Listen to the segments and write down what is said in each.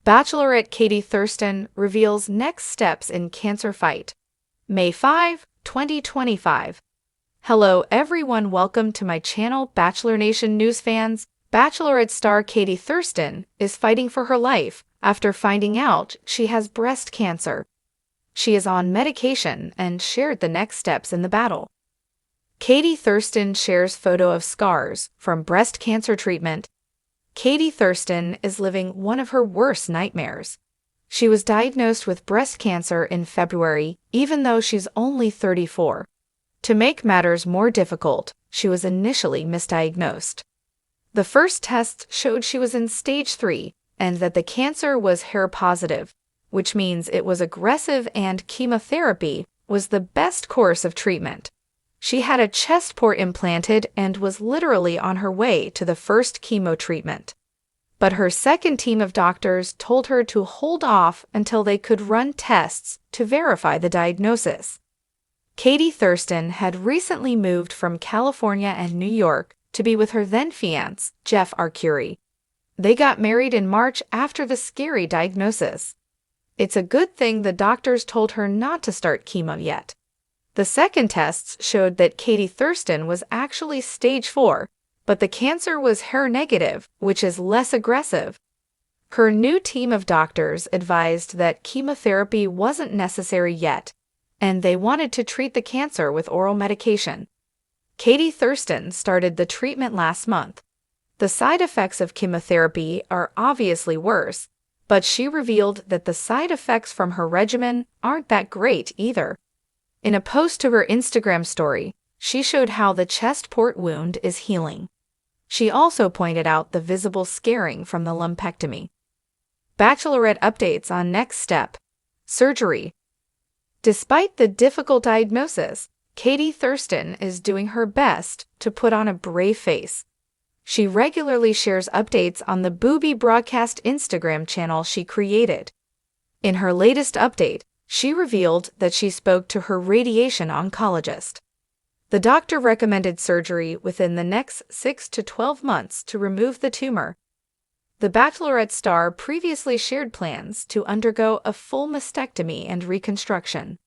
Bachelorette Katie Thurston reveals next steps in cancer fight. May 5, 2025. Hello everyone, welcome to my channel Bachelor Nation News fans. Bachelorette star Katie Thurston is fighting for her life after finding out she has breast cancer. She is on medication and shared the next steps in the battle. Katie Thurston shares photo of scars from breast cancer treatment. Katie Thurston is living one of her worst nightmares. She was diagnosed with breast cancer in February, even though she's only 34. To make matters more difficult, she was initially misdiagnosed. The first tests showed she was in stage 3 and that the cancer was hair-positive, which means it was aggressive and chemotherapy was the best course of treatment. She had a chest port implanted and was literally on her way to the first chemo treatment. But her second team of doctors told her to hold off until they could run tests to verify the diagnosis. Katie Thurston had recently moved from California and New York to be with her then-fiancé, Jeff Arcuri. They got married in March after the scary diagnosis. It's a good thing the doctors told her not to start chemo yet. The second tests showed that Katie Thurston was actually stage 4, but the cancer was hair-negative, which is less aggressive. Her new team of doctors advised that chemotherapy wasn't necessary yet, and they wanted to treat the cancer with oral medication. Katie Thurston started the treatment last month. The side effects of chemotherapy are obviously worse, but she revealed that the side effects from her regimen aren't that great either. In a post to her Instagram story, she showed how the chest port wound is healing. She also pointed out the visible scarring from the lumpectomy. Bachelorette updates on next step: surgery. Despite the difficult diagnosis, Katie Thurston is doing her best to put on a brave face. She regularly shares updates on the Booby Broadcast Instagram channel she created. In her latest update, she revealed that she spoke to her radiation oncologist. The doctor recommended surgery within the next 6 to 12 months to remove the tumor. The Bachelorette star previously shared plans to undergo a full mastectomy and reconstruction.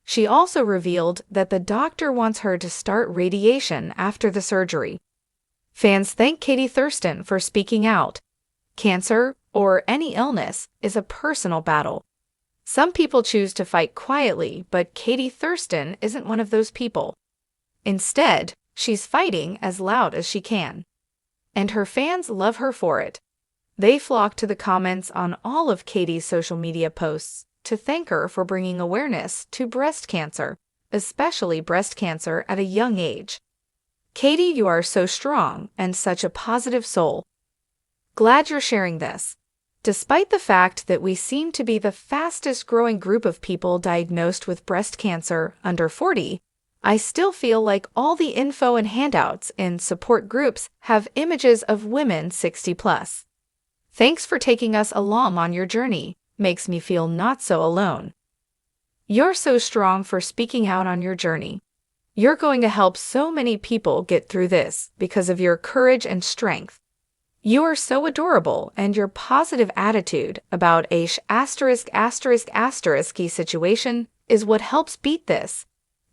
She also revealed that the doctor wants her to start radiation after the surgery. Fans thank Katie Thurston for speaking out. Cancer, or any illness, is a personal battle. Some people choose to fight quietly, but Katie Thurston isn't one of those people. Instead, she's fighting as loud as she can. And her fans love her for it. They flock to the comments on all of Katie's social media posts to thank her for bringing awareness to breast cancer, especially breast cancer at a young age. Katie, you are so strong and such a positive soul. Glad you're sharing this. Despite the fact that we seem to be the fastest growing group of people diagnosed with breast cancer under 40, I still feel like all the info and handouts in support groups have images of women 60 plus. Thanks for taking us along on your journey. Makes me feel not so alone. You're so strong for speaking out on your journey. You're going to help so many people get through this because of your courage and strength. You are so adorable, and your positive attitude about a ***** situation is what helps beat this.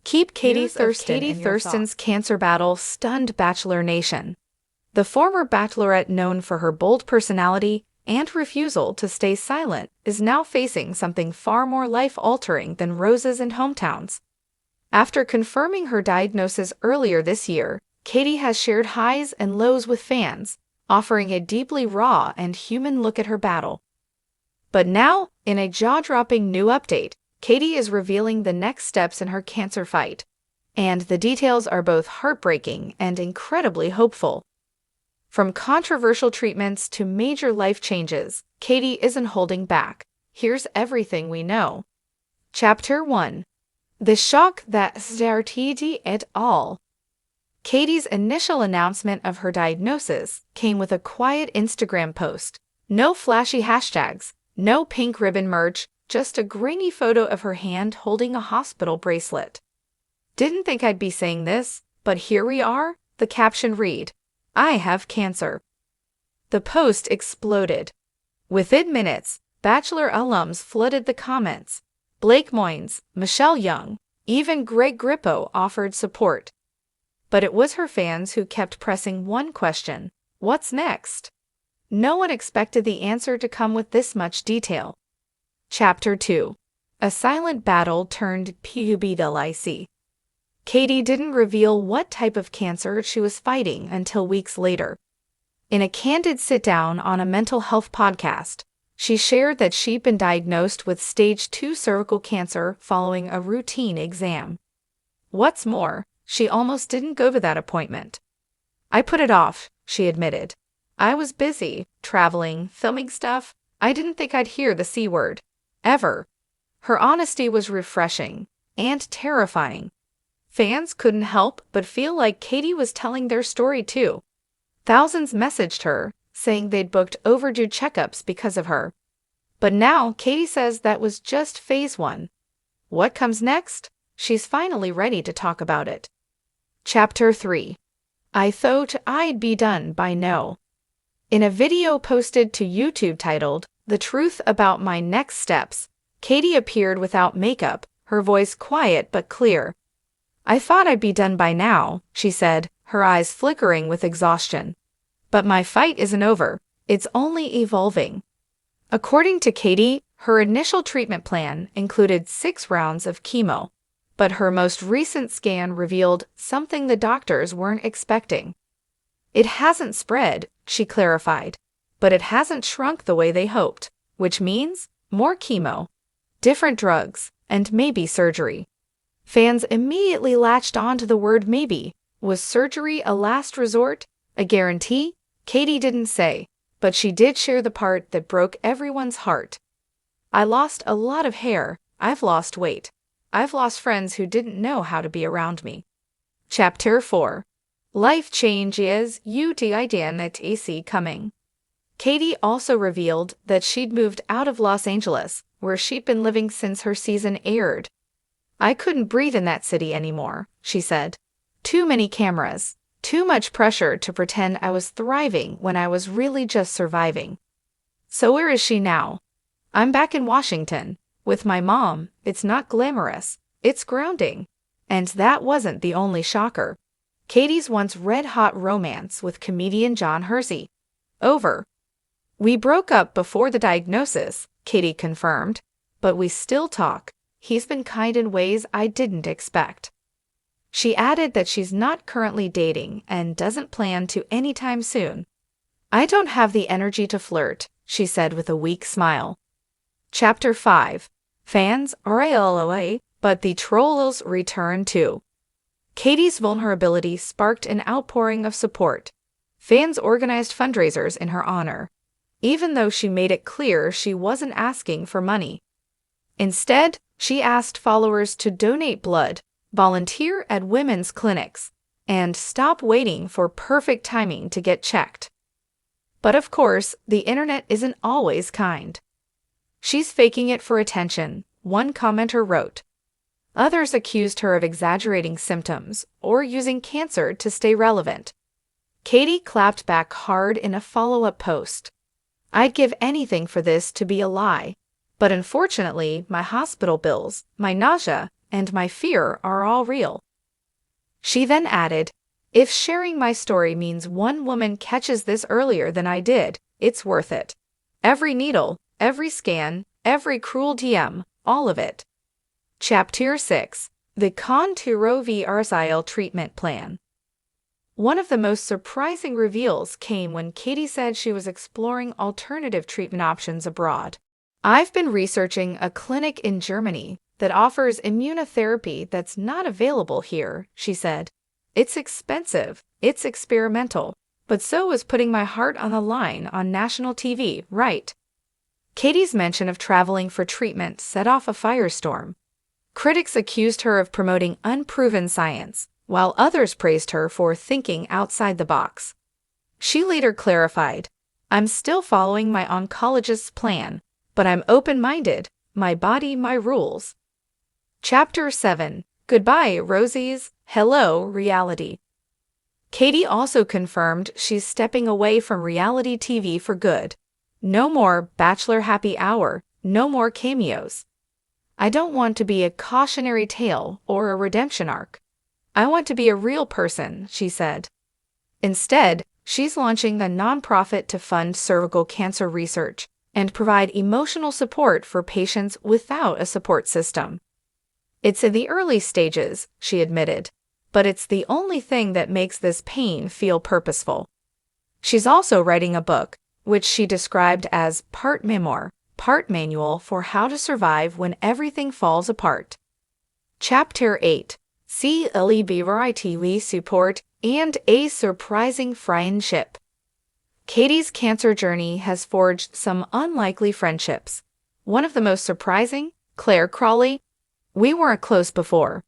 Keep Katie Thurston's cancer battle stunned Bachelor Nation. The former Bachelorette, known for her bold personality and refusal to stay silent, is now facing something far more life-altering than roses and hometowns. After confirming her diagnosis earlier this year, Katie has shared highs and lows with fans, offering a deeply raw and human look at her battle. But now, in a jaw-dropping new update, Katie is revealing the next steps in her cancer fight, and the details are both heartbreaking and incredibly hopeful. From controversial treatments to major life changes, Katie isn't holding back. Here's everything we know. Chapter 1. The shock that started it all. Katie's initial announcement of her diagnosis came with a quiet Instagram post. No flashy hashtags, no pink ribbon merch, just a grainy photo of her hand holding a hospital bracelet. Didn't think I'd be saying this, but here we are. The caption read, "I have cancer." The post exploded. Within minutes, Bachelor alums flooded the comments. Blake Moynes, Michelle Young, even Greg Grippo offered support. But it was her fans who kept pressing one question: what's next? No one expected the answer to come with this much detail. Chapter 2. A silent battle turned pubblic. Katie didn't reveal what type of cancer she was fighting until weeks later. In a candid sit-down on a mental health podcast, she shared that she'd been diagnosed with stage 2 cervical cancer following a routine exam. What's more, she almost didn't go to that appointment. "I put it off," she admitted. "I was busy, traveling, filming stuff. I didn't think I'd hear the C word. Ever." Her honesty was refreshing and terrifying. Fans couldn't help but feel like Katie was telling their story too. Thousands messaged her, saying they'd booked overdue checkups because of her. But now Katie says that was just phase 1. What comes next? She's finally ready to talk about it. Chapter 3. I thought I'd be done by now. In a video posted to YouTube titled, "The Truth About My Next Steps," Katie appeared without makeup, her voice quiet but clear. "I thought I'd be done by now," she said, her eyes flickering with exhaustion. "But my fight isn't over. It's only evolving." According to Katie, her initial treatment plan included 6 rounds of chemo, but her most recent scan revealed something the doctors weren't expecting. "It hasn't spread," she clarified, "but it hasn't shrunk the way they hoped, which means more chemo, different drugs, and maybe surgery." Fans immediately latched on to the word maybe. Was surgery a last resort? A guarantee? Katie didn't say, but she did share the part that broke everyone's heart. "I lost a lot of hair. I've lost weight. I've lost friends who didn't know how to be around me." Chapter 4. Life change is UTIDNETAC coming. Katie also revealed that she'd moved out of Los Angeles, where she'd been living since her season aired. "I couldn't breathe in that city anymore," she said. "Too many cameras, too much pressure to pretend I was thriving when I was really just surviving." So where is she now? "I'm back in Washington, with my mom. It's not glamorous, it's grounding." And that wasn't the only shocker. Katie's once red-hot romance with comedian John Hersey. Over. "We broke up before the diagnosis," Katie confirmed, "but we still talk. He's been kind in ways I didn't expect." She added that she's not currently dating and doesn't plan to anytime soon. "I don't have the energy to flirt," she said with a weak smile. Chapter 5. Fans are away, but the trolls return too. Katie's vulnerability sparked an outpouring of support. Fans organized fundraisers in her honor, even though she made it clear she wasn't asking for money. Instead, she asked followers to donate blood, volunteer at women's clinics, and stop waiting for perfect timing to get checked. But of course, the internet isn't always kind. "She's faking it for attention," one commenter wrote. Others accused her of exaggerating symptoms or using cancer to stay relevant. Katie clapped back hard in a follow-up post. "I'd give anything for this to be a lie. But unfortunately, my hospital bills, my nausea, and my fear are all real." She then added, "If sharing my story means one woman catches this earlier than I did, it's worth it. Every needle, every scan, every cruel DM, all of it." Chapter 6. The controversial treatment plan. One of the most surprising reveals came when Katie said she was exploring alternative treatment options abroad. "I've been researching a clinic in Germany that offers immunotherapy that's not available here," she said. "It's expensive, it's experimental, but so is putting my heart on the line on national TV, right?" Katie's mention of traveling for treatment set off a firestorm. Critics accused her of promoting unproven science, while others praised her for thinking outside the box. She later clarified, "I'm still following my oncologist's plan, but I'm open-minded, my body, my rules." Chapter 7. Goodbye, Rosies. Hello, reality. Katie also confirmed she's stepping away from reality TV for good. No more Bachelor happy hour, no more cameos. I don't want to be a cautionary tale or a redemption arc. I want to be a real person, she said. Instead, she's launching a nonprofit to fund cervical cancer research and provide emotional support for patients without a support system. It's in the early stages, she admitted, but it's the only thing that makes this pain feel purposeful. She's also writing a book, which she described as part memoir, part manual for how to survive when everything falls apart. Chapter 8. CLEBRITV support and a surprising friendship. Katie's cancer journey has forged some unlikely friendships. One of the most surprising, Claire Crawley. We weren't close before,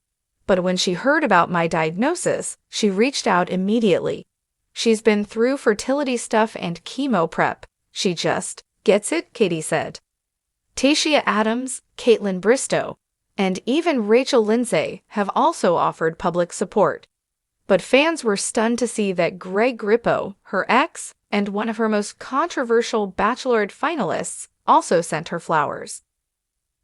but when she heard about my diagnosis, she reached out immediately. She's been through fertility stuff and chemo prep. She just gets it, Katie said. Tashia Adams, Caitlin Bristow, and even Rachel Lindsay have also offered public support. But fans were stunned to see that Greg Grippo, her ex, and one of her most controversial Bachelorette finalists, also sent her flowers.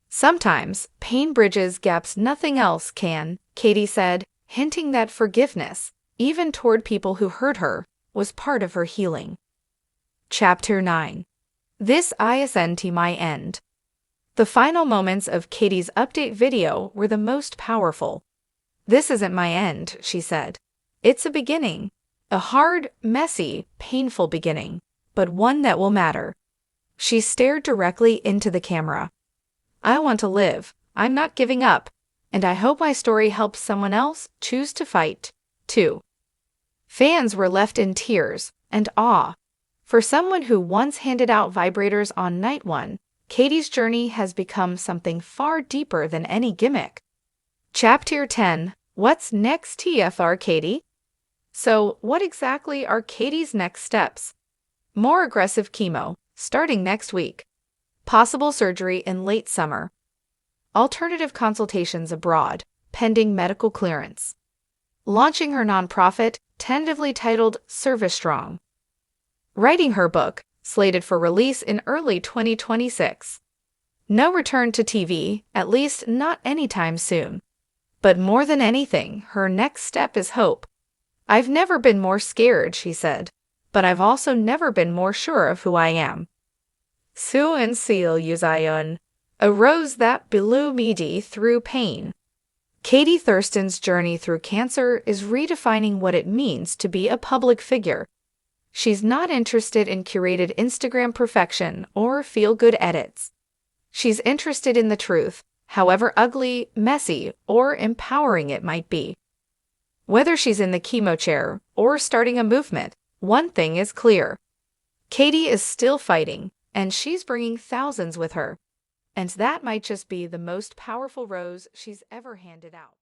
Sometimes pain bridges gaps nothing else can, Katie said, hinting that forgiveness, even toward people who hurt her, was part of her healing. Chapter 9. This isn't my end. The final moments of Katie's update video were the most powerful. This isn't my end, she said. It's a beginning. A hard, messy, painful beginning, but one that will matter. She stared directly into the camera. I want to live. I'm not giving up. And I hope my story helps someone else choose to fight, too. Fans were left in tears and awe. For someone who once handed out vibrators on night one, Katie's journey has become something far deeper than any gimmick. Chapter 10. What's next, TFR Katie? So, what exactly are Katie's next steps? More aggressive chemo, starting next week. Possible surgery in late summer. Alternative consultations abroad, pending medical clearance. Launching her nonprofit, tentatively titled Service Strong. Writing her book, slated for release in early 2026. No return to TV, at least not anytime soon. But more than anything, her next step is hope. I've never been more scared, she said, but I've also never been more sure of who I am. Sue and Seal Uzion, a rose that blew me through pain. Katie Thurston's journey through cancer is redefining what it means to be a public figure. She's not interested in curated Instagram perfection or feel-good edits. She's interested in the truth, however ugly, messy, or empowering it might be. Whether she's in the chemo chair or starting a movement, one thing is clear. Katie is still fighting, and she's bringing thousands with her. And that might just be the most powerful rose she's ever handed out.